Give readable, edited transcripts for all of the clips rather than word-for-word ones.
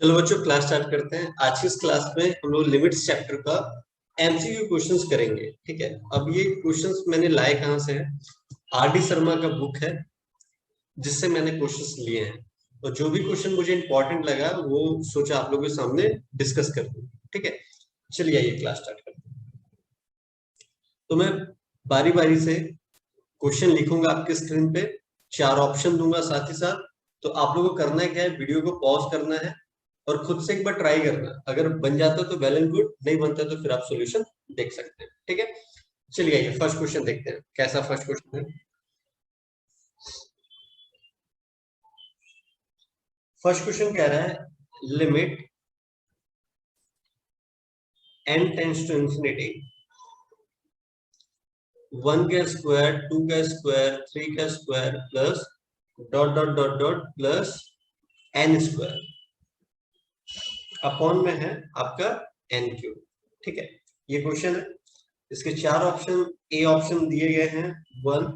चलो बच्चों class start करते हैं। आज की इस क्लास में हम लोग लिमिट्स चैप्टर का एमसीक्यू क्वेश्चंस करेंगे। ठीक है, अब ये क्वेश्चंस मैंने लाए कहाँ से हैं? आर.डी. शर्मा का बुक है जिससे मैंने क्वेश्चंस लिए हैं, और जो भी क्वेश्चन मुझे इंपॉर्टेंट लगा वो सोचा आप लोगों के सामने डिस्कस कर दूं। ठीक है, चलिए आइए क्लास स्टार्ट करते हैं। तो मैं बारी बारी से क्वेश्चन लिखूंगा आपके स्क्रीन पे, 4 ऑप्शन दूंगा साथ ही साथ। तो आप लोगों को करना है क्या है, वीडियो को पॉज करना है और खुद से एक बार ट्राई करना। अगर बन जाता तो वेल एंड गुड, नहीं बनता तो फिर आप सॉल्यूशन देख सकते हैं। ठीक है, चलिए आइए फर्स्ट क्वेश्चन देखते हैं। कैसा फर्स्ट क्वेश्चन है? फर्स्ट क्वेश्चन कह रहा है limit n tends to infinity 1 का स्क्वायर 2 का स्क्वायर 3 का square plus dot dot dot dot plus n square upon में है आपका n क्यूब। ठीक है, ये क्वेश्चन है। इसके 4 ऑप्शन, ए ऑप्शन दिए गए हैं 1,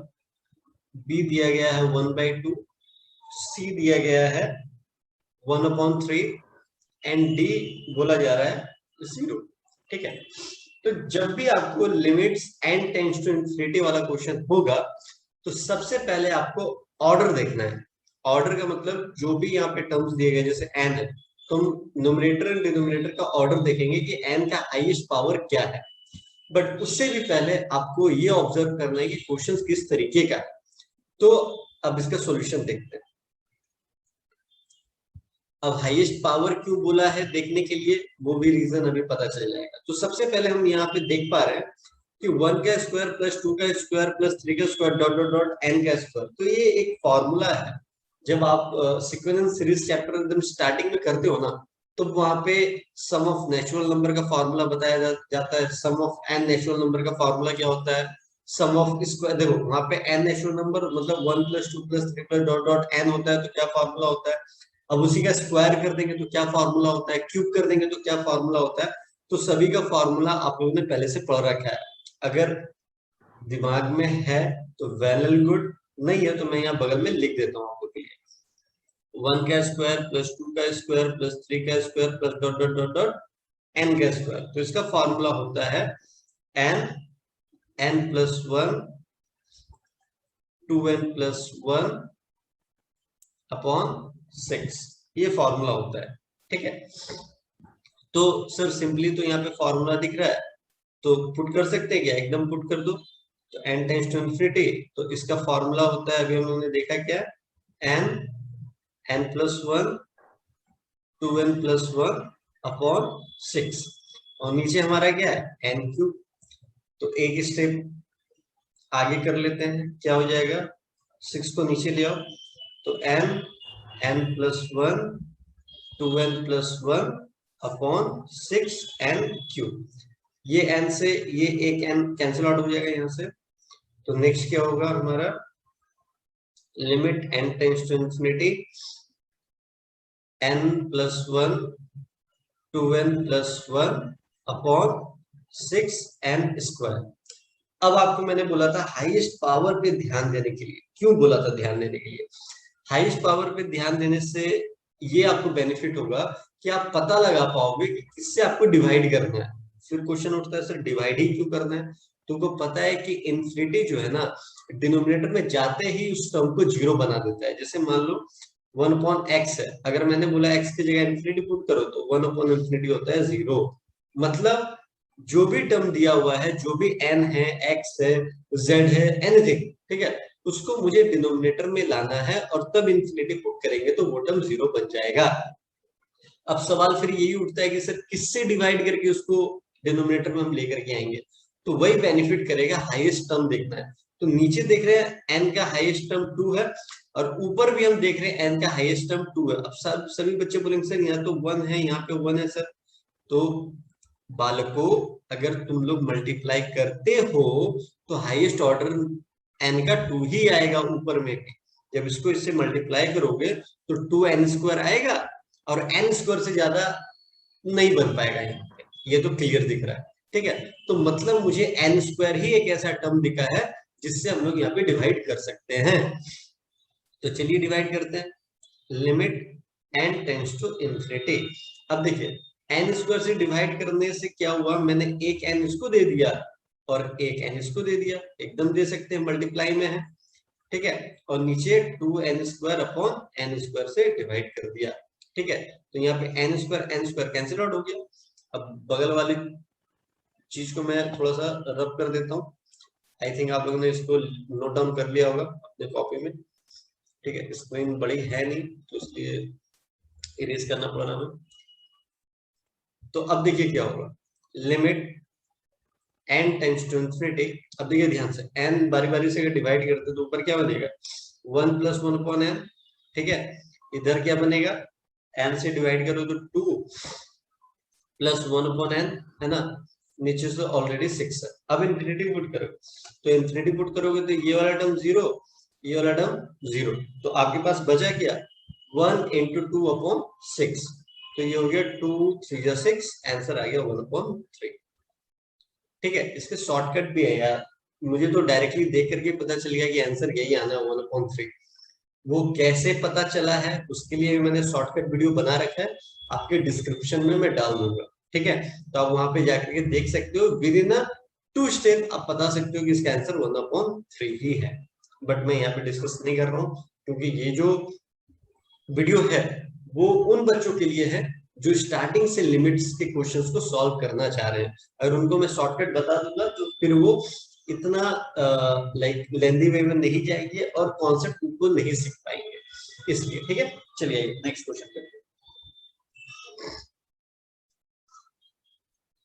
बी दिया गया है 1/2, सी दिया गया है 1/3 एंड डी बोला जा रहा है 0। ठीक है, तो जब भी आपको limits n tends to infinity वाला क्वेश्चन होगा तो सबसे पहले आपको ऑर्डर देखना है। ऑर्डर का मतलब जो भी यहाँ पे टर्म्स दिए गए जैसे n है, तो हम न्यूमरेटर एंड डिनोमिनेटर का ऑर्डर देखेंगे कि n का हाईएस्ट पावर क्या है। बट उससे भी पहले आपको ये ऑब्जर्व करना है कि क्वेश्चन किस तरीके का है। तो अब इसका सॉल्यूशन देखते हैं। अब हाईएस्ट पावर क्यों बोला है देखने के लिए, वो भी रीजन अभी पता चल जाएगा। तो सबसे पहले हम यहाँ पे देख पा रहे हैं कि 1 का स्क्वायर प्लस 2 का स्क्वायर प्लस 3 का square dot dot dot n का स्क्वायर। तो ये एक फॉर्मूला है। जब आप सीक्वेंस सीरीज चैप्टर एकदम स्टार्टिंग में करते हो ना, तो वहां पे सम ऑफ नेचुरल नंबर का फॉर्मूला बताया जाता है। सम ऑफ n नेचुरल नंबर का फॉर्मूला क्या होता है? सम ऑफ स्क्वायर, देखो वहां पे n नेचुरल नंबर मतलब 1 plus 2 plus 3 plus dot dot n होता है, तो क्या फॉर्मूला होता है? अब उसी का स्क्वायर कर देंगे तो क्या फॉर्मूला होता है, क्यूब कर देंगे तो क्या फॉर्मूला होता है। तो सभी का फॉर्मूला आप लोगों ने पहले से पढ़ रखा है। अगर दिमाग में है तो वेल एंड गुड, नहीं है तो मैं यहाँ बगल में लिख देता हूँ आपको। 1 का स्क्वायर प्लस 2 का स्क्वायर प्लस 3 का square plus dot dot dot dot n का स्क्वायर। तो इसका फॉर्मूला होता है n plus 1 2n plus 1 upon 6, ये फॉर्मूला होता है। ठीक है, तो सर सिंपली तो यहाँ पे फॉर्मूला दिख रहा है, तो पुट कर सकते हैं क्या? एकदम पुट कर दो। तो n टेंड्स टू इंफिनिटी, तो इसका फॉर्मूला होता है, अभी हम लोगों ने देखा क्या, n plus 1 2n plus 1 upon 6, और नीचे हमारा क्या है n क्यूब। तो एक स्टेप आगे कर लेते हैं, क्या हो जाएगा, 6 को नीचे ले आओ, तो n plus 1 2n plus 1 upon 6n cube. ये n से ये एक n कैंसिल आउट हो जाएगा यहाँ से। तो नेक्स्ट क्या होगा हमारा, limit n tends to infinity n plus 1 2n plus 1 upon 6n square. अब आपको मैंने बोला था हाईएस्ट पावर पे ध्यान देने के लिए। क्यों बोला था ध्यान देने के लिए? हाईएस्ट पावर पे ध्यान देने से ये आपको बेनिफिट होगा कि आप पता लगा पाओगे कि किससे आपको डिवाइड करना है। फिर क्वेश्चन उठता है सर डिवाइड ही क्यों करना है? तुमको पता है कि इंफिनिटी जो है ना, डिनोमिनेटर में जाते ही उस टर्म को जीरो बना देता है। जैसे मान लो 1 अपॉन एक्स है, अगर मैंने बोला x की जगह इंफिनिटी पुट करो तो 1 अपॉन इंफिनिटी होता है 0। मतलब जो भी टर्म दिया हुआ है, जो भी n है, x है, z है, एनीथिंग, ठीक है, उसको मुझे डिनोमिनेटर में लाना है और तब इंफिनिटी पुट करेंगे तो वो टर्म 0 बन जाएगा। अब सवाल फिर यही उठता है कि सर किससे डिवाइड करके उसको डिनोमिनेटर में हम लेकर के आएंगे? तो वही बेनिफिट करेगा, हाईएस्ट टर्म देखना है। तो नीचे देख रहे हैं n का हाईएस्ट टर्म 2 है, और ऊपर भी हम देख रहे हैं n का हाईएस्ट टर्म 2 है। अब सभी बच्चे बोलेंगे सर यहाँ तो 1 है, यहाँ पे 1 है सर। तो बालकों, अगर तुम लोग मल्टीप्लाई करते हो तो हाईएस्ट ऑर्डर n का 2 ही आएगा ऊपर में भी। जब इसको इससे मल्टीप्लाई करोगे तो 2n स्क्वायर आएगा, और n स्क्वायर से ज्यादा नहीं बन पाएगा यहाँ पे। ये तो क्लियर दिख रहा है। ठीक है, तो मतलब मुझे n स्क्वायर ही एक ऐसा टर्म दिखा है जिससे हम लोग यहाँ पे डिवाइड कर सकते हैं। तो चलिए डिवाइड करते हैं। Limit n tends to infinity. अब देखिए n स्क्वायर से डिवाइड करने से क्या हुआ, मैंने एक n इसको दे दिया और एक n इसको दे दिया, एकदम दे सकते हैं, मल्टीप्लाई में है, ठीक है। और नीचे 2n square upon n square से डिवाइड कर दिया, ठीक है। तो यहाँ पे n स्क्वायर कैंसिल आउट हो गया। अब बगल वाली चीज को मैं थोड़ा सा रब कर देता हूँ। आई थिंक आप लोगों ने इसको नोट डाउन कर लिया होगा अपने कॉपी में, ठीक है। स्क्रीन बड़ी है नहीं तो इसलिए इरेज करना पड़ रहा है। तो अब देखिए क्या होगा, limit n tends to infinity. अब देखिए ध्यान से, n बारी बारी से अगर डिवाइड करते तो ऊपर क्या बनेगा, 1 + 1 अपॉन n, ठीक है। इधर क्या बनेगा, n से डिवाइड करो तो 2 + 1 अपॉन n, है ना। नीचे से ऑलरेडी 6 है। अब इन्फिनिटी पुट करो, तो इन्फिनिटी पुट करोगे तो ये वाला टर्म 0, ये वाला टर्म 0, तो आपके पास बचा क्या, 1 × 2 अपॉन 6, तो ये हो गया 2 3 × 6, आंसर आ गया 1/3, ठीक है। इसके शॉर्टकट भी है यार, मुझे तो डायरेक्टली देख करके पता चल गया कि आंसर यही आना है 1/3। वो कैसे पता चला है उसके लिए मैंने शॉर्टकट वीडियो बना रखा है, आपके डिस्क्रिप्शन में मैं डाल दूंगा, ठीक है। तो आप वहां पे जाकर के देख सकते हो, विद इन 2 स्टेप आप बता सकते हो कि इसका आंसर 1/3 ही है। बट मैं यहाँ पे डिस्कस नहीं कर रहा हूँ, क्योंकि ये जो वीडियो है वो उन बच्चों के लिए है जो स्टार्टिंग से लिमिट्स के क्वेश्चंस को सॉल्व करना चाह रहे हैं। अगर उनको मैं शॉर्टकट बता दूंगा तो फिर वो इतना लाइक लेंदी वे में नहीं जाएंगे और कॉन्सेप्ट उनको नहीं सीख पाएंगे, इसलिए, ठीक है। चलिए नेक्स्ट क्वेश्चन करते हैं।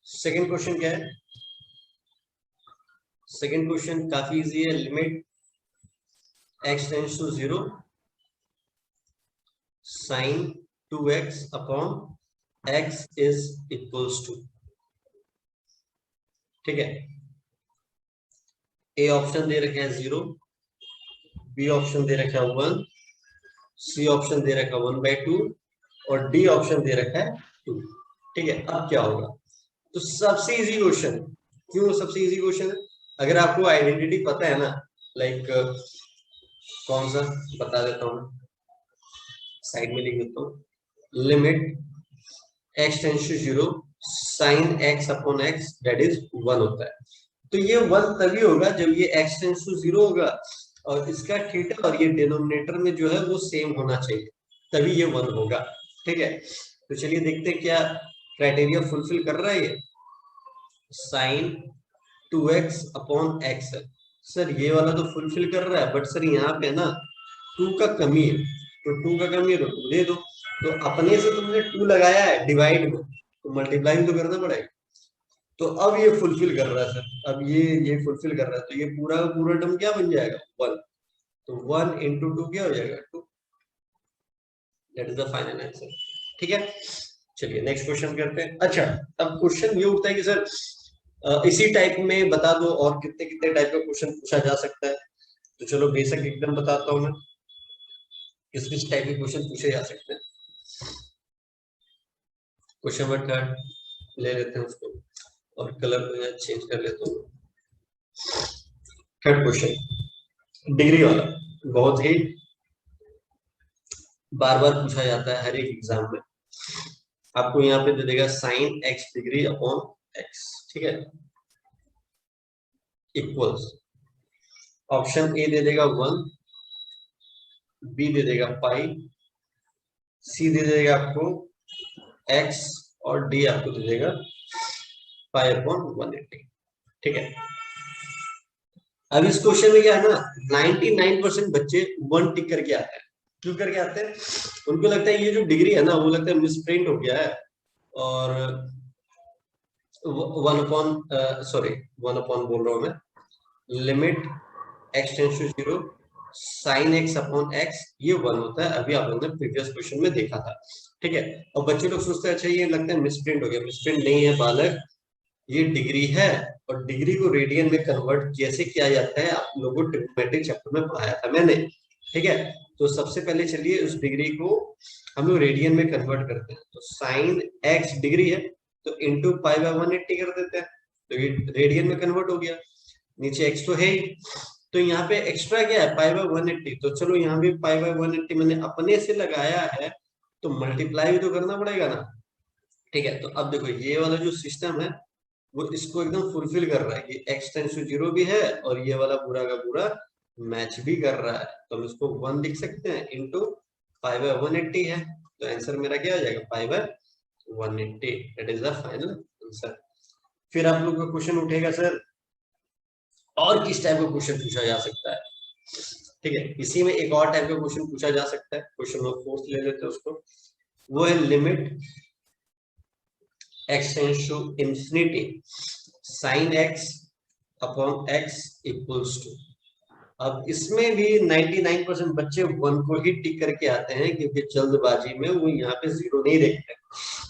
सेकंड क्वेश्चन क्या है, सेकंड क्वेश्चन काफी इजी है। Limit x tends to 0 sin 2x upon x is equals to, ठीक है। ए ऑप्शन दे रखा है 0, बी ऑप्शन दे रखा है 1, सी ऑप्शन दे रखा है 1/2 और डी ऑप्शन दे रखा है 2, ठीक है। अब क्या होगा, तो सबसे इजी क्वेश्चन, क्यों सबसे इजी क्वेश्चन है, अगर आपको आइडेंटिटी पता है ना, लाइक कौन सा बता देता हूँ, साइड में लिख देता हूँ। Limit x tends to 0 sin x upon x that is 1 होता है। तो ये 1 तभी होगा जब ये x टेंड्स टू 0 होगा और इसका थीटा और ये डिनोमिनेटर में जो है वो सेम होना चाहिए, तभी ये 1 होगा, ठीक है। तो चलिए देखते हैं क्या क्राइटेरिया फुलफिल कर रहा है ये। sin 2x अपॉन x है, सर ये वाला तो फुलफिल कर रहा है, बट सर यहाँ पे ना 2 का कमी है, तो 2 का कमी है तो 2 दे दो। तो अपने से तुमने 2 लगाया है डिवाइड में, तो मल्टीप्लाई तो करना पड़ेगा। तो अब ये फुलफिल कर रहा है सर, अब ये फुलफिल कर रहा है, तो ये पूरा का पूरा टर्म क्या बन जाएगा 1, तो 1 × 2 क्या हो जाएगा 2, that is the final answer, ठीक है। चलिए नेक्स्ट क्वेश्चन करते हैं। अच्छा, अब क्वेश्चन ये उठता है कि सर इसी टाइप में बता दो और कितने कितने टाइप का क्वेश्चन पूछा जा सकता है। तो चलो बेसिक एकदम बताता हूँ मैं, किस किस टाइप के क्वेश्चन पूछे जा सकते हैं। क्वेश्चन नंबर 3 ले लेते हैं उसको, और कलर को यहाँ चेंज कर लेता हूँ। थर्ड क्वेश्चन डिग्री वाला, बहुत ही बार बार पूछा जाता है हर एक एग्जाम में। आपको यहाँ पे दे देगा sin x degree upon x, ठीक है, इक्वल्स, ऑप्शन ए दे देगा 1, बी दे देगा पाई, सी दे देगा आपको x और डी आपको दे देगा पाई अपॉन 180, ठीक है। अब इस क्वेश्चन में क्या है ना, 99% बच्चे 1 टिक करके आते हैं। क्यों करके आते हैं, उनको लगता है ये जो डिग्री है ना वो लगता है मिसप्रिंट हो गया है, और 1 अपॉन बोल रहा हूं मैं, limit x tends to 0 sin x upon x ये 1 होता है, अभी आप लोगों ने प्रीवियस क्वेश्चन में देखा था, ठीक है। और बच्चे लोग सोचते हैं अच्छा ये लगता है मिसप्रिंट हो गया, मिसप्रिंट नहीं है बालक, ये डिग्री है, और डिग्री को रेडियन में कन्वर्ट कैसे किया जाता है आप लोगों को ट्रिग्नोमेट्री चैप्टर में पढ़ाया था मैंने, ठीक है। तो सबसे पहले चलिए उस डिग्री को हम लोग रेडियन में कन्वर्ट करते हैं। तो sin x डिग्री है तो इंटू पाई बाय 180 कर देते हैं, तो ये रेडियन में कन्वर्ट हो गया। नीचे x तो है ही, तो यहाँ पे एक्स्ट्रा क्या है पाई बाय 180, तो चलो यहाँ भी पाई बाय 180 मैंने अपने से लगाया है, तो मल्टीप्लाई भी तो करना पड़ेगा ना। ठीक है, तो अब देखो ये वाला जो सिस्टम है वो इसको एकदम फुलफिल कर रहा है कि x टेंस टू 0 भी है और ये वाला पूरा का पूरा मैच भी कर रहा है। तो हम इसको 1 लिख सकते हैं इंटू 5/180 है, तो आंसर मेरा क्या हो जाएगा 5/180। That is the final answer. फिर आप लोग का क्वेश्चन उठेगा सर और किस टाइप का क्वेश्चन पूछा जा सकता है। ठीक है, इसी में एक और टाइप का क्वेश्चन पूछा जा सकता है, क्वेश्चन नंबर 4 ले लेते हैं उसको। वो है limit x tends to infinity sin x upon x equals to. अब इसमें भी 99% बच्चे 1 को ही टिक करके आते हैं क्योंकि जल्दबाजी में वो यहाँ पे 0 नहीं देखते।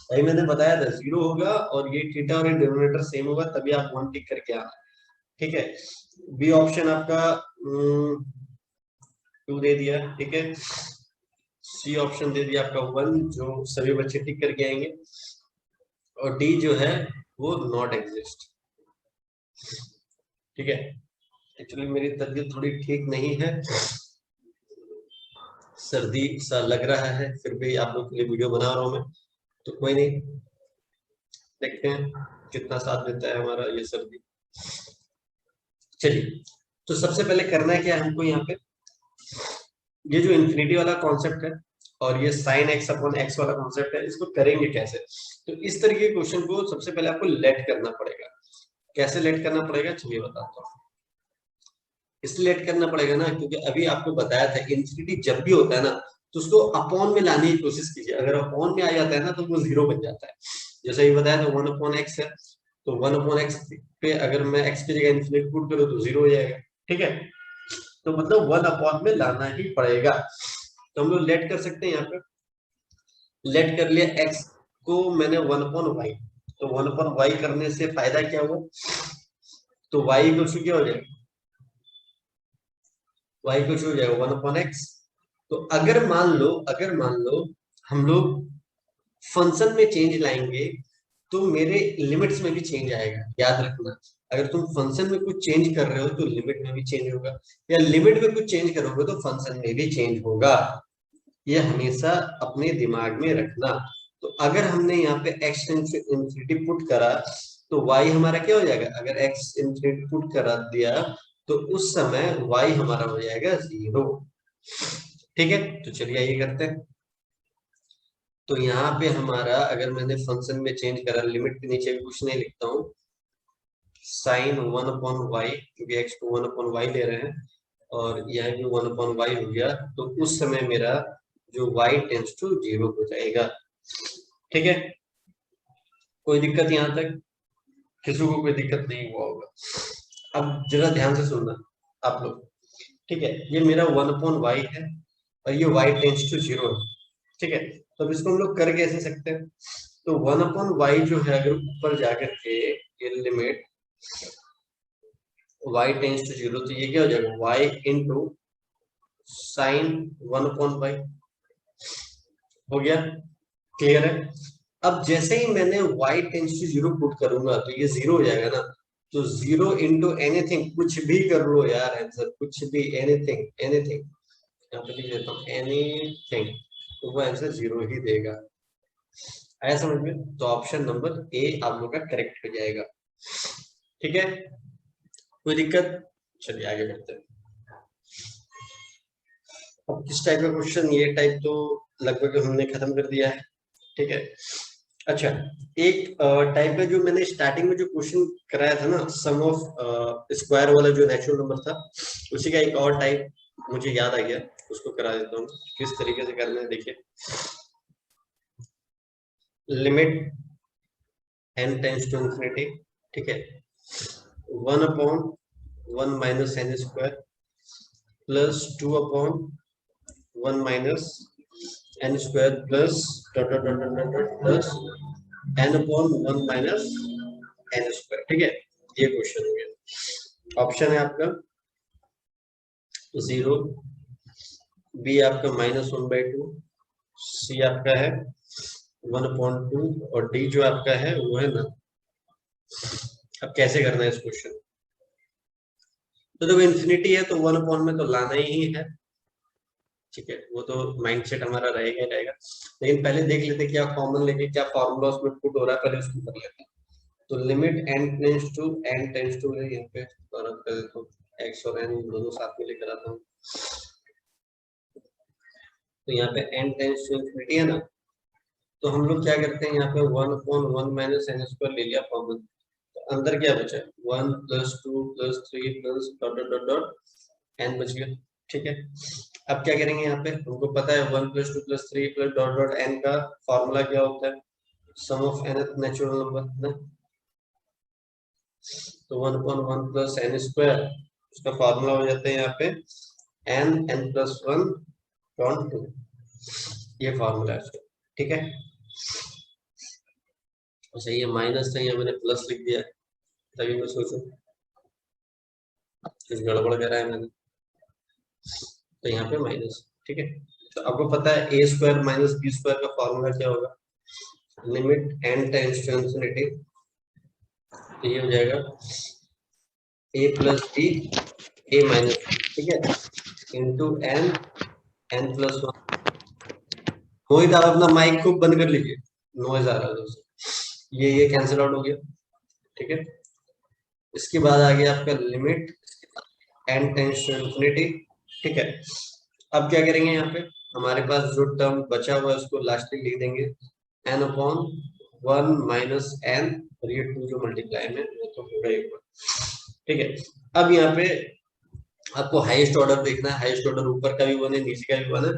भाई मैंने बताया था 0 होगा और ये थीटा और ये डिनोमिनेटर सेम होगा तभी आप 1 टिक करके आना। ठीक है, बी ऑप्शन आपका 2 दे दिया। ठीक है, सी ऑप्शन दे दिया आपका 1 जो सभी बच्चे टिक करके आएंगे, और डी जो है वो नॉट एग्जिस्ट। ठीक है, एक्चुअली मेरी तबीयत थोड़ी ठीक नहीं है, सर्दी सा लग रहा है, फिर भी आप लोग के लिए वीडियो बना रहा हूं मैं, तो कोई नहीं, देखते हैं कितना साथ देता है हमारा ये सर्दी। चलिए, तो सबसे पहले करना है क्या हमको यहाँ पे, ये जो इन्फिनिटी वाला कॉन्सेप्ट है और ये साइन एक्स अपॉन एक्स वाला कॉन्सेप्ट है, इसको करेंगे कैसे। तो इस तरीके के क्वेश्चन को सबसे पहले आपको लेट करना पड़ेगा। कैसे लेट करना पड़ेगा चलिए बताता हूँ। इसलिए लेट करना पड़ेगा ना क्योंकि अभी आपको बताया था इन्फिनिटी जब भी होता है ना तो उसको अपॉन में लाने की कोशिश कीजिए। अगर अपॉन में आ जाता है ना तो वो 0 बन जाता है। जैसे ये बताया था 1 अपॉन एक्स है, तो 1 अपॉन एक्स पे अगर मैं एक्स की जगह इन्फिनिटी पुट करूँ तो 0 हो जाएगा। ठीक है, तो मतलब 1 अपॉन में लाना ही पड़ेगा। तो हम लोग लेट कर सकते हैं, यहाँ पे लेट कर लिया x को मैंने 1 अपॉन वाई, तो 1 अपॉन वाई करने से फायदा क्या हुआ, तो y इक्वल टू क्या हो जाएगा, y इक्वल टू हो जाएगा 1 अपॉन x। तो अगर मान लो हम लोग फंक्शन में चेंज लाएंगे तो मेरे लिमिट्स में भी चेंज आएगा। याद रखना, अगर तुम फंक्शन में कुछ चेंज कर रहे हो तो लिमिट में भी चेंज होगा, या लिमिट में कुछ चेंज करोगे तो फंक्शन में भी चेंज होगा। ये हमेशा अपने दिमाग में रखना। तो अगर हमने यहाँ पे x इंफिनिटी पुट करा तो y हमारा क्या हो जाएगा, अगर x इंफिनिटी पुट करा दिया तो उस समय y हमारा हो जाएगा 0। ठीक है, तो चलिए ये करते हैं। तो यहाँ पे हमारा अगर मैंने फंक्शन में चेंज करा, लिमिट के नीचे भी कुछ नहीं लिखता हूँ, साइन 1 अपॉन वाई, क्योंकि x को 1 अपॉन वाई ले रहे हैं और यहाँ भी 1 अपॉन वाई हो गया, तो उस समय मेरा जो y टेंस टू 0 हो जाएगा। ठीक है, कोई दिक्कत यहाँ तक, किसी को कोई दिक्कत नहीं हुआ होगा। अब जरा ध्यान से सुनना आप लोग। ठीक है, ये मेरा 1 अपॉन वाई है और ये y टेंस टू 0 है। ठीक है, तो अब इसको हम लोग कर कैसे सकते हैं, तो 1 अपॉन वाई जो है अगर ऊपर जाकर के ये लिमिट y टेंस टू 0, तो ये क्या हो जाएगा y into sine 1 upon y. हो गया, क्लियर है। अब जैसे ही मैंने y टेंस टू 0 पुट करूंगा तो ये 0 हो जाएगा ना, तो 0 इंटू एनीथिंग, कुछ भी कर लो यार आंसर, कुछ भी, एनीथिंग एनीथिंग, यहाँ पे लिख देता हूँ एनीथिंग, तो वो आंसर 0 ही देगा। आया समझ में, तो ऑप्शन नंबर ए आप लोग का करेक्ट हो जाएगा। ठीक है, कोई दिक्कत, चलिए आगे बढ़ते हैं। अब किस टाइप का क्वेश्चन, ये टाइप तो लगभग हमने खत्म कर दिया है। ठीक है, अच्छा एक टाइप का जो मैंने स्टार्टिंग में जो क्वेश्चन कराया था ना, सम ऑफ स्क्वायर वाला जो नेचुरल नंबर था, उसी का एक और टाइप मुझे याद आ गया, उसको करा देता हूँ किस तरीके से करना है। देखिए, limit n tends to infinity, ठीक है, 1 upon 1 minus n square plus 2 upon 1 minus n square plus dot dot dot dot dot plus n upon 1 minus n square. ठीक है, ये क्वेश्चन हो गया। ऑप्शन है आपका 0, बी आपका -1/2, सी आपका है 1/2 और डी जो आपका है वो है ना। अब कैसे करना है इस क्वेश्चन, तो देखो इन्फिनिटी है तो 1 अपॉन में तो लाना ही है, ठीक है, वो तो माइंडसेट हमारा रहेगा ही रहेगा, लेकिन पहले देख लेते क्या कॉमन लेके क्या फॉर्मूला उसमें पुट हो रहा है, पहले उसको कर लेते हैं। तो लिमिट n टेंस टू यहाँ पे रख कर देता हूँ, x और n दोनों साथ में लेकर आता हूँ। तो यहाँ पे n टेंस टू इंफिनिटी है ना, तो हम लोग क्या करते हैं यहाँ पे 1/1 माइनस एन स्क्वायर ले लिया कॉमन, तो अंदर क्या बचा 1 + 2 + 3 + dot dot dot dot n बच गया। ठीक है, अब क्या करेंगे यहाँ पे, हमको पता है 1 + 2 + 3 + डॉट डॉट n का फॉर्मूला क्या होता है, सम ऑफ nth नेचुरल नंबर ना। तो 1/1 + n स्क्वायर उसका फॉर्मूला हो जाता है यहाँ पे n+1/2, ये फॉर्मूला है उसका। ठीक है, अच्छा ये माइनस था, यहाँ मैंने प्लस लिख दिया, तभी मैं सोचूं कुछ गड़बड़ करा है मैंने, तो यहाँ पे माइनस। ठीक है, तो आपको पता है a² - b² का फॉर्मूला क्या होगा, limit n tends to infinity, तो ये हो जाएगा a + b a - ठीक है, इंटू n+1। मोहित आप अपना माइक खूब बंद कर लीजिए, नॉइज आ रहा है दोस्तों। ये कैंसिल आउट हो गया। ठीक है, इसके बाद आ गया आपका limit n tends to infinity. ठीक है, अब क्या करेंगे, यहाँ पे हमारे पास जो टर्म बचा हुआ है उसको लास्ट में लिख देंगे n/1 - n, और ये 2 जो मल्टीप्लाई में वो तो होगा ही होगा। ठीक है, अब यहाँ पे आपको हाईएस्ट ऑर्डर देखना है, हाईएस्ट ऑर्डर ऊपर का भी 1 है नीचे का भी 1 है,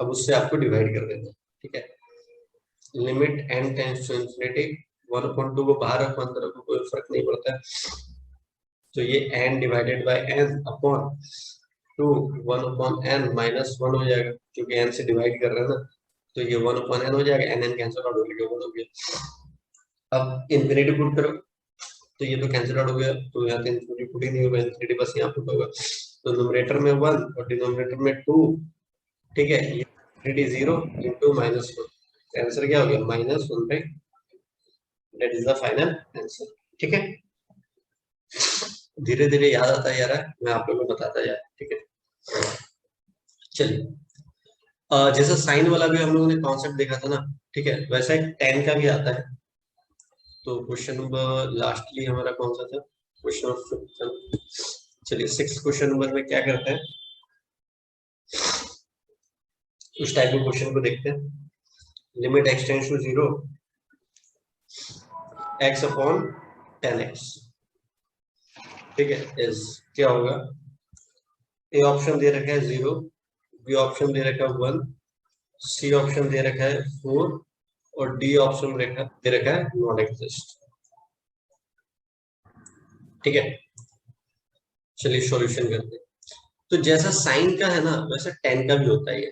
अब उससे आपको डिवाइड कर देना है। ठीक है, limit n tends to infinity, 1/2 को बाहर रखो अंदर रखो कोई फर्क नहीं पड़ता है, तो ये n divided by n upon 2 1/n -1 हो जाएगा, क्योंकि n से डिवाइड कर रहे हैं ना, तो ये 1/n हो जाएगा, n कैंसिल आउट हो गया, 1 हो गया। अब इंफिनिटी पुट करो, तो ये तो कैंसिल आउट हो गया, तो यहाँ पे इंफिनिटी पुट ही नहीं होगा, इंफिनिटी बस यहाँ पुट होगा, तो न्यूमरेटर में 1 और डिनोमिनेटर में 2। ठीक है, ये इंफिनिटी 0 इंटू -1, आंसर क्या हो गया -1/, that is the final answer. ठीक है, धीरे धीरे याद आता है यार, मैं आप लोगों को बताता यार। ठीक है, चलिए जैसा साइन वाला भी हम लोगों ने कॉन्सेप्ट देखा था ना, ठीक है, वैसा एक tan का भी आता है। तो क्वेश्चन नंबर लास्टली हमारा कौन सा था, क्वेश्चन नंबर 5। चलिए 6 क्वेश्चन नंबर में क्या करते हैं, उस टाइप के क्वेश्चन को देखते हैं। Limit x tends to 0 x/10x। ठीक है, इज क्या होगा, ए ऑप्शन दे रखा है 0, बी ऑप्शन दे रखा है 1, सी ऑप्शन दे रखा है 4, और डी ऑप्शन दे रखा है नॉट एग्जिस्ट। ठीक है, चलिए सॉल्यूशन करते हैं। तो जैसा साइन का है ना, वैसा tan का भी होता है ये।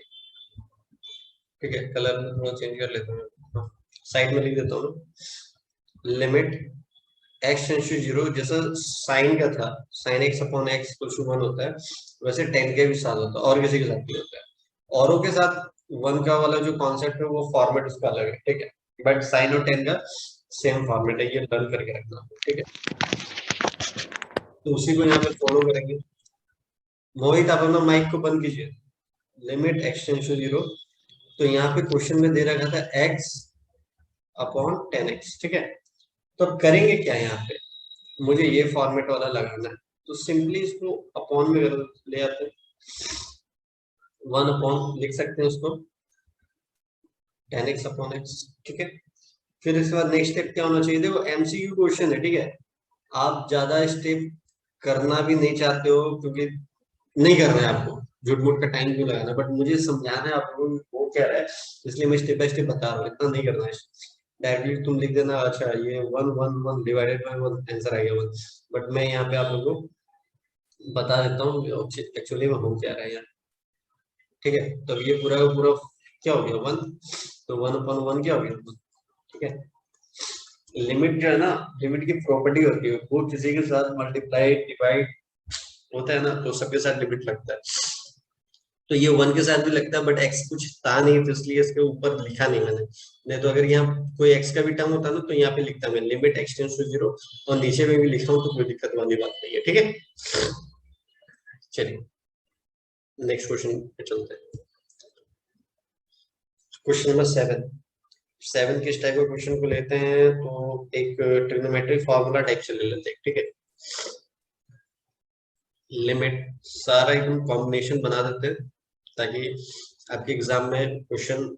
ठीक है, कलर में थोड़ा चेंज कर लेता हूँ, साइड में लिख देता हूँ, लिमिट x टेंड्स टू 0, जैसा साइन का था sin x/x = 1 होता है, वैसे tan के भी साथ होता है, और किसी के साथ भी होता है। औरों के साथ 1 का वाला जो कॉन्सेप्ट है वो फॉर्मेट उसका अलग है। ठीक है, बट साइन और tan का सेम फॉर्मेट है, ये लर्न करके रखना। ठीक है, तो उसी को यहाँ पे फॉलो करेंगे। मोहित आप अपना माइक को बंद कीजिए। लिमिट x टेंड्स टू 0, तो यहाँ पे क्वेश्चन में दे रखा था x/10x। ठीक है, तो करेंगे क्या, यहाँ पे मुझे ये फॉर्मेट वाला लगाना है, तो सिंपली इसको अपॉन में ले आते हैं, 1 लिख सकते हैं उसको 10x/x। ठीक है, फिर इसके बाद नेक्स्ट स्टेप क्या होना चाहिए, देखो एमसीक्यू क्वेश्चन है। ठीक है, आप ज्यादा स्टेप करना भी नहीं चाहते हो, क्योंकि नहीं करना है आपको, झूठ मूठ का टाइम क्यों लगाना, बट मुझे समझाना है आप लोगों को वो क्या रहा है, इसलिए मैं स्टेप बाय स्टेप बता रहा हूँ, इतना नहीं करना है। डायरेक्टली तुम लिख देना अच्छा ये 1/1 डिवाइडेड बाय 1 आंसर आ गया 1, बट मैं यहाँ पे आप लोगों को बता देता हूँ एक्चुअली में हो क्या रहा है यार। ठीक है, तो ये पूरा का पूरा क्या हो गया 1, तो 1/1 क्या हो गया। ठीक है, लिमिट जो है ना, लिमिट की प्रॉपर्टी होती है, वो किसी के साथ मल्टीप्लाई डिवाइड होता है ना, तो सबके साथ लिमिट लगता है, तो ये 1 के साथ भी लगता है, बट x कुछ था नहीं तो इसलिए इसके ऊपर लिखा नहीं मैंने, नहीं तो अगर यहाँ कोई x का भी टर्म होता ना तो यहाँ पे लिखता मैं लिमिट x टेंड्स टू 0, और नीचे में भी लिखता हूँ तो कोई दिक्कत वाली बात नहीं है। ठीक है, चलिए नेक्स्ट क्वेश्चन पे चलते हैं। क्वेश्चन नंबर 7 किस टाइप के क्वेश्चन को लेते हैं, तो एक ट्रिग्नोमेट्रिक फार्मूला टाइप से ले लेते हैं, ठीक है। लिमिट सारा एकदम कॉम्बिनेशन बना देते हैं ताकि आपके एग्जाम में क्वेश्चन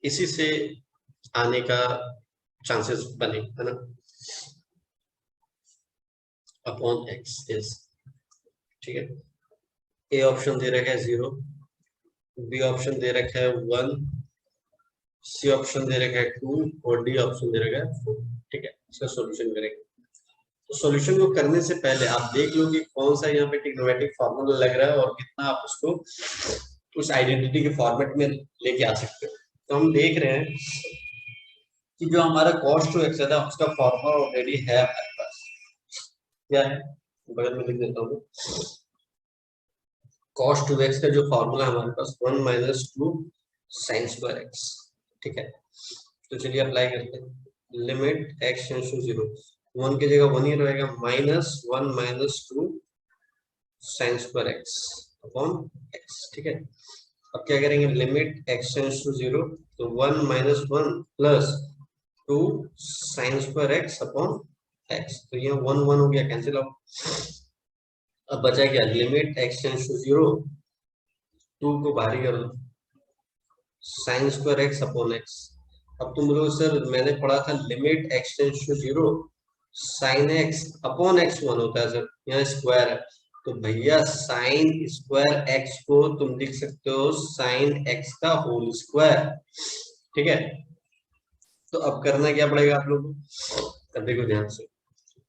इसी से आने का चांसेस बने, है ना। अपॉन एक्स इज, ठीक है। ए ऑप्शन दे रखा है 0, बी ऑप्शन दे रखा है 1, सी ऑप्शन दे रखा है 2 और डी ऑप्शन दे रखा है 4, ठीक है। इसका सॉल्यूशन करेंगे। तो सॉल्यूशन को करने से पहले आप देख लो कि कौन सा यहाँ पे ट्रिग्नोमेट्रिक फार्मूला लग रहा है और कितना आप उसको उस आइडेंटिटी के फॉर्मेट में लेके आ सकते हो। तो हम देख रहे हैं कि जो हमारा कॉस्ट टू एक्स है उसका फॉर्मूला ऑलरेडी है हमारे पास। क्या है, बगल में लिख देता हूँ। कॉस्ट टू एक्स का जो फॉर्मूला है हमारे पास 1 माइनस 2 साइन स्क्वायर एक्स, ठीक है। तो चलिए अप्लाई करते हैं। लिमिट एक्स टेंड्स टू 0, 1 की जगह 1 ही रहेगा, -1 minus 2 sign square x upon x, ठीक है। अब क्या करेंगे, लिमिट एक्स टेंड्स टू 0, तो 1 minus 1 plus 2 sign square x upon x, तो ये 1 1 हो गया, कैंसिल आउट। अब बचा क्या, लिमिट एक्स टेंड्स टू 0, 2 को बाहर कर दो, sine square x upon x. अब तुम लोग सर मैंने पढ़ा था limit x tends to 0 sine x upon x 1 होता है सर, यहाँ स्क्वायर है, तो भैया साइन स्क्वायर एक्स को तुम लिख सकते हो साइन एक्स का होल स्क्वायर, ठीक है। तो अब करना क्या पड़ेगा आप लोगों को, अब देखो ध्यान से,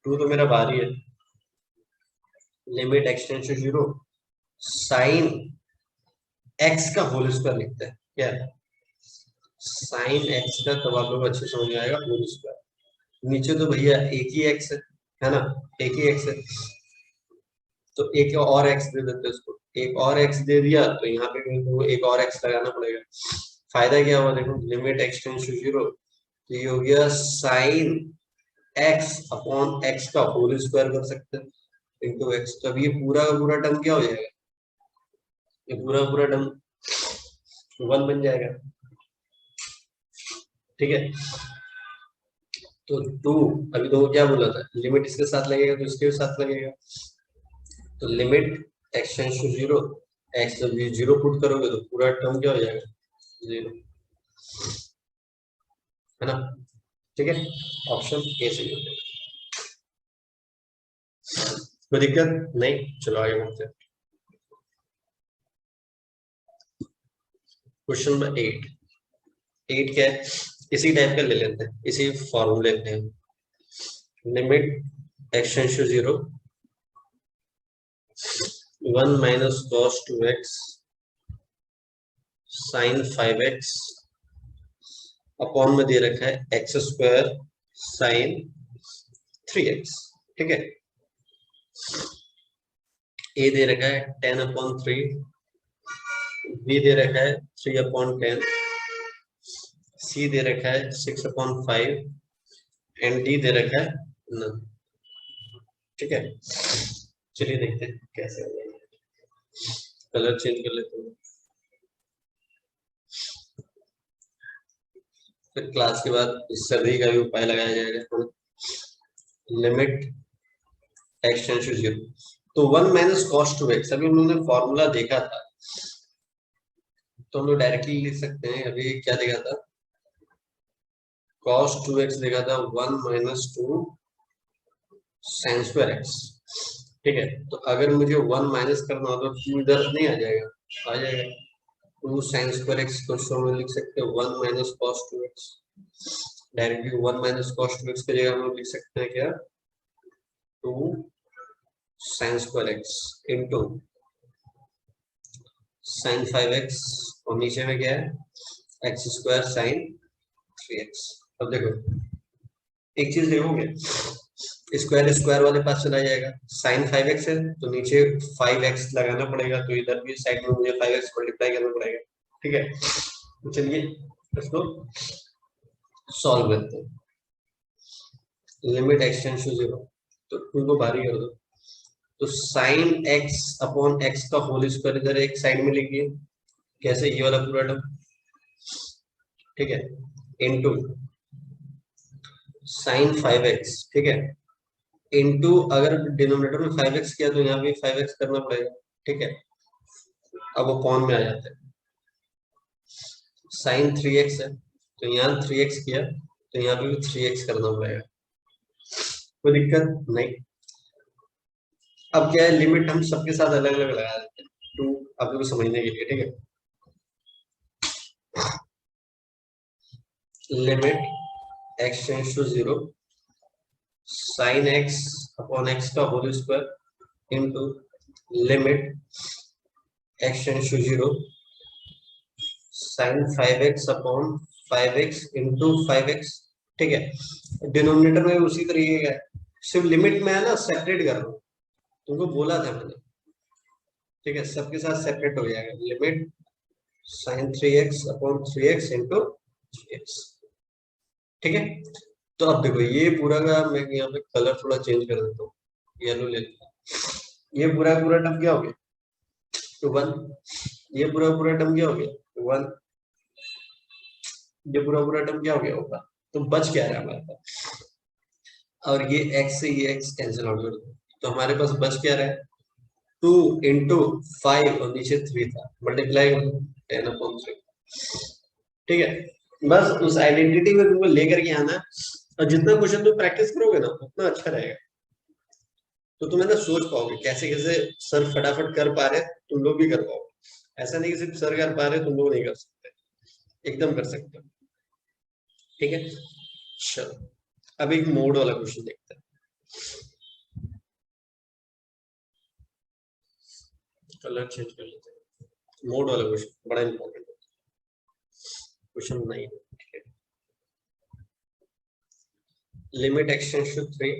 2 तो मेरा बाहर ही है, limit x tends to 0 sine x का होल स्क्वायर लिखते हैं, क्या साइन एक्स का, तब आप लोग अच्छे समझ में आएगा होल स्क्वायर। नीचे तो भैया एक ही एक्स है ना, एक ही एक्स है, तो एक और एक्स दे देते हैं उसको, एक और एक्स दे दिया तो यहाँ पे तो एक और एक्स लगाना पड़ेगा। फायदा क्या हुआ देखो, लिमिट एक्स टेंड्स टू 0, तो ये हो गया साइन एक्स अपॉन एक्स का होल स्क्वायर कर सकते हैं इंटू एक्स, तब ये पूरा का पूरा टर्म क्या हो जाएगा, ये पूरा पूरा टर्म 1 बन जाएगा, ठीक है। तो 2, अभी तो क्या बोला था, लिमिट इसके साथ लगेगा तो इसके साथ लगेगा, तो limit x tends to 0, x जब 0 पुट करोगे तो पूरा टर्म क्या हो जाएगा 0, है ना, ठीक है। ऑप्शन ए से होगा, कोई दिक्कत नहीं, चलो आगे बढ़ते हैं। क्वेश्चन नंबर 8 क्या है, इसी टाइप का ले लेते हैं, इसी फॉर्मूले पे, limit x tends to 0 1 minus cos 2x sine 5x upon में दे रखा है एक्स स्क्वायर साइन 3x, ठीक है। ए दे रखा है 10/3, बी दे रखा है 3/10, सी दे रखा है 6/5 एंड डी दे रखा है नन, ठीक है। चलिए देखते हैं कैसे हो जाएगा, कलर चेंज कर लेते हैं, फिर क्लास के बाद इस सभी का भी उपाय लगाया जाएगा। लिमिट एक्स टेंड्स टू 0, तो 1 माइनस कॉस 2x, अभी हम लोगों ने फॉर्मूला देखा था तो हम लोग डायरेक्टली लिख सकते हैं, अभी क्या देखा था, cos 2x देखा था 1 माइनस 2 साइन स्क्वायर एक्स, ठीक है। तो अगर मुझे 1 माइनस करना हो तो 2 इधर नहीं आ जाएगा, आ जाएगा 2 साइन स्क्वायर एक्स को हम लिख सकते हैं 1 minus cos 2x, directly 1 minus cos 2x की जगह हम लोग लिख सकते हैं क्या 2 sign square x into sine 5x, और नीचे में क्या है एक्स स्क्वायर साइन 3x। अब देखो एक चीज देखोगे, स्क्वायर स्क्वायर वाले पास चला जाएगा, साइन 5x है तो नीचे 5x लगाना पड़ेगा, तो इधर भी साइड में मुझे 5x मल्टीप्लाई करना पड़ेगा, ठीक है। तो चलिए इसको सॉल्व करते हैं। लिमिट एक्स टेंड्स टू 0, तो 2 को बाहर कर दो, तो साइन x अपॉन x का होल स्क्वायर इधर एक साइड में लिखिए, कैसे, ये वाला पूरा टर्म ठीक है, इनटू साइन 5x, ठीक है, इनटू अगर डिनोमिनेटर में 5x किया तो यहाँ भी 5x करना पड़ेगा, ठीक है। अब वो कौन में आ जाता है, साइन 3x है तो यहाँ 3x किया तो यहाँ पे भी 3x करना पड़ेगा, कोई दिक्कत नहीं। अब क्या है, लिमिट हम सबके साथ अलग अलग लगा देते हैं टू आप लोग समझने के लिए, ठीक है। Limit x tends to 0 sine x upon x का whole square into limit x tends to 0 sine 5x upon 5x into 5x, ठीक है। डिनोमिनेटर में उसी तरीके का है, सिर्फ लिमिट में है ना सेपरेट कर रहा हूँ, तुमको बोला था मैंने, ठीक है, सबके साथ सेपरेट हो जाएगा। Limit sign 3x upon 3x into 3x, ठीक है। तो अब देखो ये पूरा का मैं यहाँ पे कलर थोड़ा चेंज कर देता हूँ, येलो ले लेता हूँ। ये पूरा पूरा टर्म क्या हो गया, तो 1, ये पूरा पूरा टर्म क्या हो गया 1, ये पूरा पूरा टर्म क्या हो गया होगा, तो बच क्या रहा है हमारे पास, और ये x से ये x कैंसिल आउट कर दो, तो हमारे पास बच क्या रहा है 2 इंटू 5 और नीचे 3 था, मल्टीप्लाई 10/3, ठीक है। बस उस आइडेंटिटी में तुमको लेकर के आना, और जितना क्वेश्चन तुम प्रैक्टिस करोगे ना उतना अच्छा रहेगा, तो तुम है ना सोच पाओगे कैसे कैसे सर फटाफट कर पा रहे तुम लोग भी कर पाओगे। ऐसा नहीं कि सिर्फ सर कर पा रहे तुम लोग नहीं कर सकते, एकदम कर सकते हो, ठीक है। चलो अब एक मोड वाला क्वेश्चन देखते हैं। कलर चेंज कर लेते हैं, मोड वाला क्वेश्चन बड़ा इंपॉर्टेंट है, क्वेश्चन 9, ठीक है। Limit x tends to 3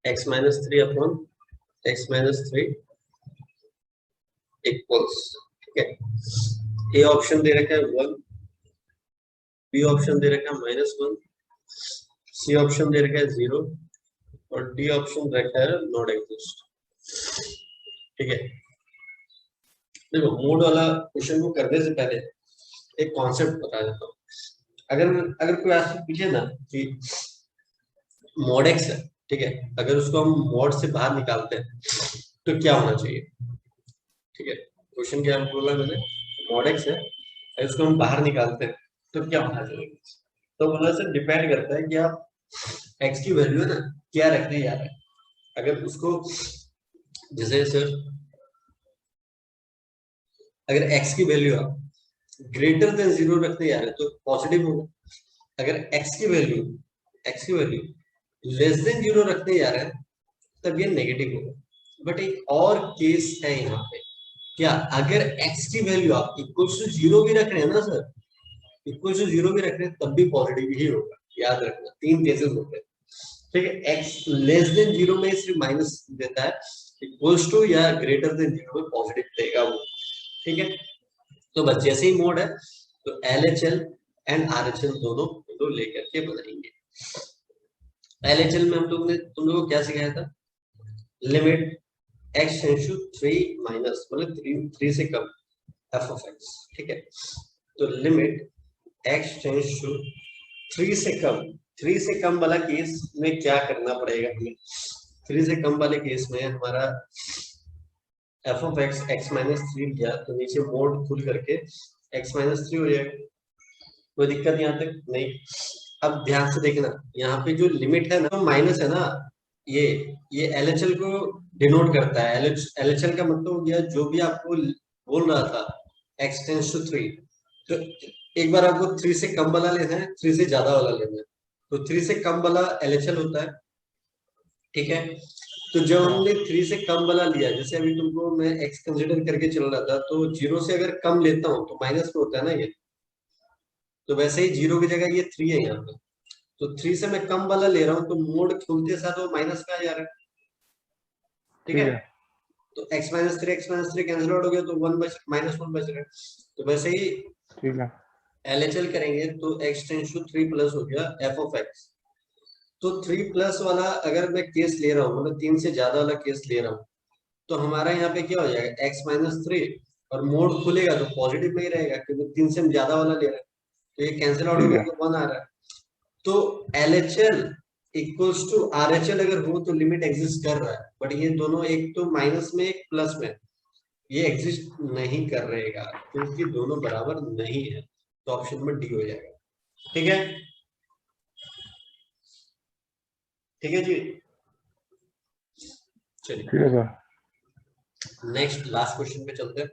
x minus 3 upon x minus 3 equals, ठीक है। ए ऑप्शन दे रखा है 1, बी ऑप्शन दे रखा है -1, सी ऑप्शन दे रखा है 0 और डी ऑप्शन रखा है नॉट एग्जिस्ट, ठीक है। देखो मोड वाला क्वेश्चन को करने से पहले एक कॉन्सेप्ट बता देता हूँ। अगर अगर कोई आपसे पूछे ना कि मॉड एक्स है, ठीक है, अगर उसको हम मॉड से बाहर निकालते हैं तो क्या होना चाहिए, ठीक है। क्वेश्चन क्या बोला मैंने, मॉड एक्स है, अगर उसको हम बाहर निकालते हैं तो क्या होना चाहिए, तो बोला सर डिपेंड करता है कि आप एक्स की वैल्यू है ना क्या रखने जा रहे हैं। अगर उसको जैसे सर अगर x की वैल्यू आप ग्रेटर देन 0 रखने जा रहे हैं तो पॉजिटिव होगा, अगर x की वैल्यू लेस देन 0 रखने जा रहे हैं तब ये नेगेटिव होगा। बट एक और केस है यहाँ पे, क्या अगर x की वैल्यू आप इक्वल टू 0 भी रख रहे हैं ना सर, इक्वल टू 0 भी रख रहे हैं तब भी पॉजिटिव ही होगा, याद रखना 3 केसेस होते हैं, ठीक है। x लेस देन 0 में सिर्फ माइनस देता है, इक्वल्स टू या ग्रेटर देन 0 में पॉजिटिव देगा वो, ठीक है। तो बस जैसे ही मोड है तो LHL एंड RHL दोनों तो लेकर के बनाएंगे। LHL में हम लोग ने तुम लोगों को क्या सिखाया था, limit x tends to 3 minus मतलब 3 से कम f ऑफ x, ठीक है। तो लिमिट x टेंड्स टू 3 से कम, 3 से कम वाला केस में क्या करना पड़ेगा हमें, 3 से कम वाले केस में हमारा f of x x minus 3 लिया तो नीचे मोड खुल करके x माइनस 3 हो जाएगा, कोई दिक्कत यहाँ तक नहीं। अब ध्यान से देखना यहाँ पे जो लिमिट है ना माइनस है ना, ये LHL को डिनोट करता है। LHL का मतलब हो गया जो भी आपको बोल रहा था x टेंड्स टू 3, तो एक बार आपको 3 से कम वाला लेना है, 3 से ज्यादा वाला लेना है, तो 3 से कम वाला LHL होता है, ठीक है। तो जब हमने 3 से कम वाला लिया, जैसे अभी तुमको मैं x कंसीडर करके चल रहा था, तो 0 से अगर कम लेता हूँ तो माइनस में होता है ना ये, तो वैसे ही 0 की जगह ये 3 है यहाँ पे, तो 3 से मैं कम वाला ले रहा हूँ तो मोड खुलते साथ वो माइनस में आ जा रहा है, ठीक है। तो x माइनस 3 कैंसिल आउट हो गया तो -1 बच रहा है, तो वैसे ही ठीक है LHL करेंगे तो x टेंड्स टू 3 प्लस हो गया f ऑफ x, तो 3 प्लस वाला अगर मैं केस ले रहा हूँ मतलब 3 से ज्यादा वाला केस ले रहा हूँ तो हमारा यहाँ पे क्या हो जाएगा x माइनस 3 और मोड खुलेगा तो पॉजिटिव में ही रहेगा क्योंकि 3 से हम ज्यादा वाला ले रहे हैं, तो ये कैंसिल आउट ठीक है। होकर 1 आ रहा है। तो LHL इक्वल्स टू RHL अगर हो तो लिमिट एग्जिस्ट कर रहा है, बट ये दोनों एक तो माइनस में एक प्लस में, ये एग्जिस्ट नहीं कर रहेगा क्योंकि दोनों बराबर नहीं है। तो ऑप्शन में डी हो जाएगा। ठीक है, ठीक है जी। चलिए ठीक है सर। नेक्स्ट लास्ट क्वेश्चन पे चलते हैं।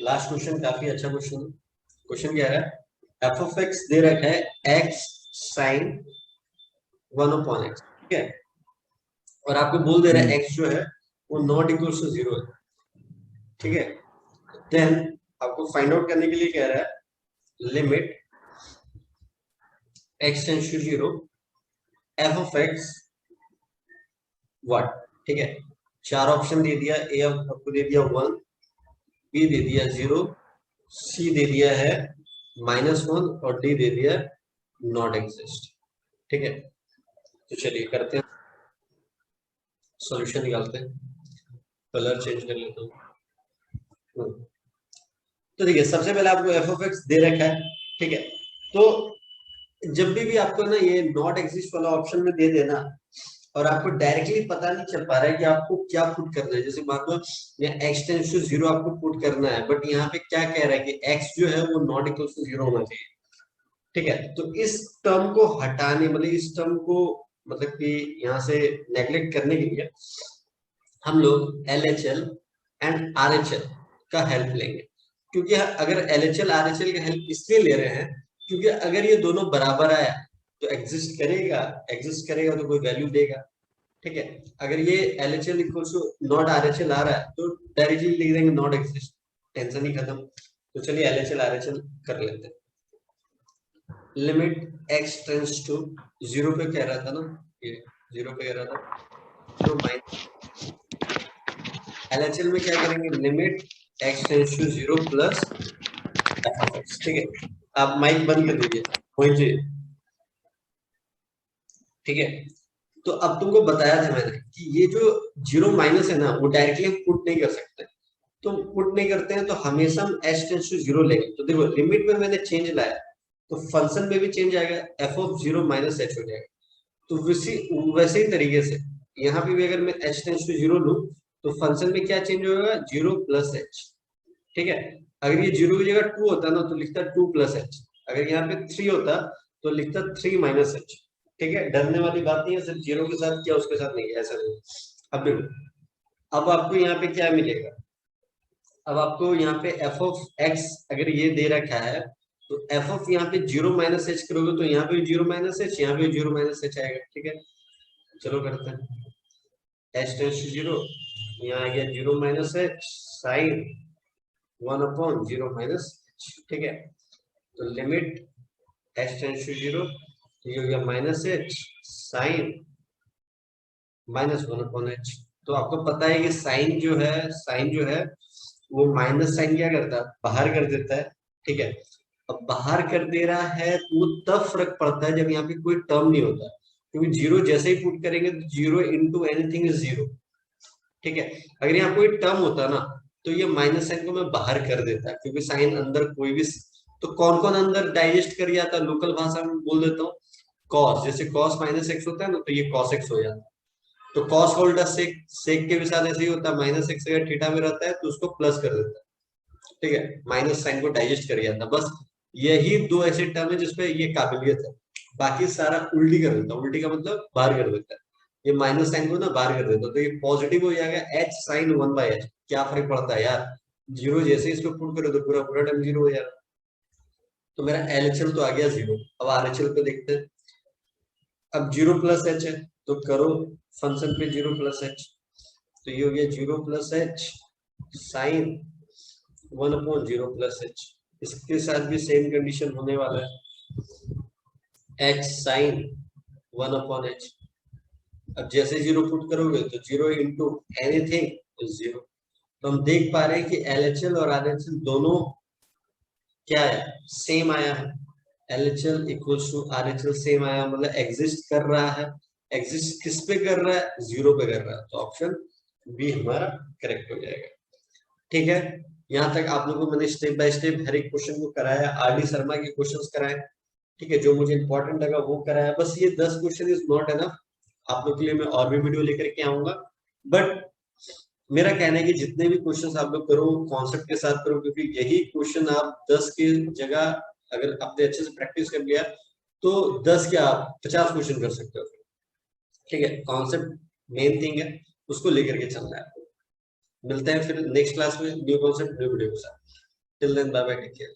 लास्ट क्वेश्चन काफी अच्छा क्वेश्चन है। क्वेश्चन क्या है, एफ ऑफ एक्स दे रखा है एक्स साइन 1/x, ठीक है, और आपको बोल दे रहा है एक्स जो है वो नॉट इक्वल टू 0 है, ठीक है। देन आपको फाइंड आउट करने के लिए कह रहा है limit x tends to 0 f of x what, ठीक है। चार ऑप्शन दे दिया, ए आपको दे दिया 1, बी दे दिया 0, सी दे दिया है -1 और डी दे दिया नॉट एग्जिस्ट, ठीक है। तो चलिए करते हैं, सॉल्यूशन निकालते हैं। कलर चेंज कर लेता हूँ। तो देखिए सबसे पहले आपको एफ ऑफ एक्स दे रखा है, ठीक है। तो जब भी आपको ना ये नॉट एग्जिस्ट वाला ऑप्शन में दे देना और आपको डायरेक्टली पता नहीं चल पा रहा है कि आपको क्या पुट करना है, जैसे मान लो एक्स टेंस टू 0 आपको पुट करना है, बट यहाँ पे क्या कह रहा है कि एक्स जो है वो नॉट इक्वल टू 0 होना चाहिए, ठीक है। तो इस टर्म को हटाने, मतलब इस टर्म को मतलब कि यहाँ से नेग्लेक्ट करने के लिए हम लोग LHL एंड RHL का हेल्प लेंगे, क्योंकि अगर LHL RHL का हेल्प इसलिए ले रहे हैं क्योंकि अगर ये दोनों बराबर आया तो एग्जिस्ट करेगा तो कोई वैल्यू देगा, ठीक है। अगर ये LHL equal to not RHL आ रहा है तो डायरेक्टली लिख देंगे नॉट एग्जिस्ट, टेंशन ही खत्म। तो चलिए LHL RHL कर लेते हैं। लिमिट एक्स टेंड्स टू 0 पे कह रहा था ना, ये 0 पे कह रहा था, 0 माइनस LHL में क्या करेंगे, limit x tends to 0 plus f of x, ठीक है। आप माइक बंद कर दीजिए, पहुंचिए, ठीक है। तो अब तुमको बताया था मैंने कि ये जो 0 माइनस है ना वो डायरेक्टली हम पुट नहीं कर सकते, तो पुट नहीं करते हैं तो हमेशा हम एच टेंड्स टू 0 लेंगे। तो देखो लिमिट में मैंने चेंज लाया तो फंक्शन में भी चेंज आएगा, एफ ऑफ 0 माइनस एच हो जाएगा। तो वैसे ही तरीके से यहाँ पे भी अगर मैं एच टेंड्स टू 0 लूं तो फंक्शन में क्या चेंज होगा, 0 प्लस एच, ठीक है। अगर ये 0 की जगह 2 होता ना तो लिखता 2 प्लस एच, अगर यहाँ पे 3 होता तो लिखता 3 माइनस एच, ठीक है। डरने वाली बात नहीं है, सिर्फ 0 के साथ क्या उसके साथ नहीं है, ऐसा नहीं। अब देखो, अब आपको यहाँ पे क्या मिलेगा, अब आपको यहाँ पे एफ ऑफ एक्स अगर ये दे रखा है तो एफ ऑफ यहाँ पे 0 माइनस एच करोगे तो यहाँ पे 0 माइनस एच, यहाँ पे 0 माइनस एच आएगा, ठीक है। चलो करते हैं, एच टेंस टू 0, यहाँ आ गया 0 minus h sine 1/0 minus h, ठीक है। तो लिमिट एच टेंस टू 0, तो ये हो गया माइनस एच साइन -1/h। तो आपको पता है कि साइन जो है वो माइनस साइन क्या करता है, बाहर कर देता है, ठीक है। अब बाहर कर दे रहा है तो वो तब फर्क पड़ता है जब यहाँ पे कोई टर्म नहीं होता, क्योंकि 0 जैसे ही पुट करेंगे तो 0 इंटू एनीथिंग इज 0, ठीक है। अगर यहाँ कोई टर्म होता ना तो ये माइनस साइन को मैं बाहर कर देता, क्योंकि साइन अंदर कोई भी, तो कौन कौन अंदर डाइजेस्ट कर जाता, लोकल भाषा में बोल देता हूँ, कॉस, जैसे कॉस माइनस एक्स होता है ना तो ये कॉस एक्स हो जाता है। तो कॉस का उल्टा सेक, सेक के भी साथ ऐसे ही होता है, माइनस एक्स अगर थीटा में रहता है तो उसको प्लस कर देता है, ठीक है। माइनस साइन को डाइजेस्ट कर जाता है, बस यही दो ऐसे टर्म है जिसपे ये काबिलियत है, बाकी सारा उल्टी कर देता है, उल्टी का मतलब बाहर कर देता है, ये माइनस साइन को ना बाहर कर देता है, तो ये पॉजिटिव हो जाएगा एच साइन 1/h, क्या फर्क पड़ता है यार, 0 जैसे इसको पुट करो तो पूरा पूरा टर्म 0 हो जाएगा। तो मेरा LHL तो आ गया 0, अब RHL पे देखते हैं। अब 0 प्लस एच है तो करो फंक्शन पे 0 प्लस एच, तो ये हो गया 0 plus h sine 1/0 plus h, इसके साथ भी सेम कंडीशन होने वाला है, एच साइन 1/h। अब जैसे 0 पुट करोगे तो 0 इंटू एनीथिंग इज 0। तो हम देख पा रहे हैं कि LHL और RHL दोनों क्या है, सेम आया है, LHL equals to RHL same आया, मतलब एग्जिस्ट कर रहा है। एग्जिस्ट किस पे कर रहा है, 0 पे कर रहा है, तो ऑप्शन बी हमारा करेक्ट हो जाएगा, ठीक है। यहाँ तक आप लोगों को मैंने स्टेप बाय स्टेप हर एक क्वेश्चन को कराया, आरडी शर्मा के क्वेश्चंस कराए, ठीक है, जो मुझे इंपॉर्टेंट लगा वो कराया। बस ये 10 क्वेश्चन इज नॉट एनफ, आप लोग के लिए मैं और भी वीडियो लेकर के आऊंगा। बट मेरा कहना है कि जितने भी क्वेश्चंस आप लोग करो कॉन्सेप्ट के साथ करो, क्योंकि यही क्वेश्चन आप 10 की जगह अगर आपने अच्छे से प्रैक्टिस कर लिया तो 10 क्या आप 50 क्वेश्चन कर सकते हो, ठीक है। कॉन्सेप्ट मेन थिंग है, उसको लेकर के चलना है आपको। मिलते हैं फिर नेक्स्ट क्लास में न्यू कॉन्सेप्ट न्यू वीडियो के साथ। Till then bye bye, take care.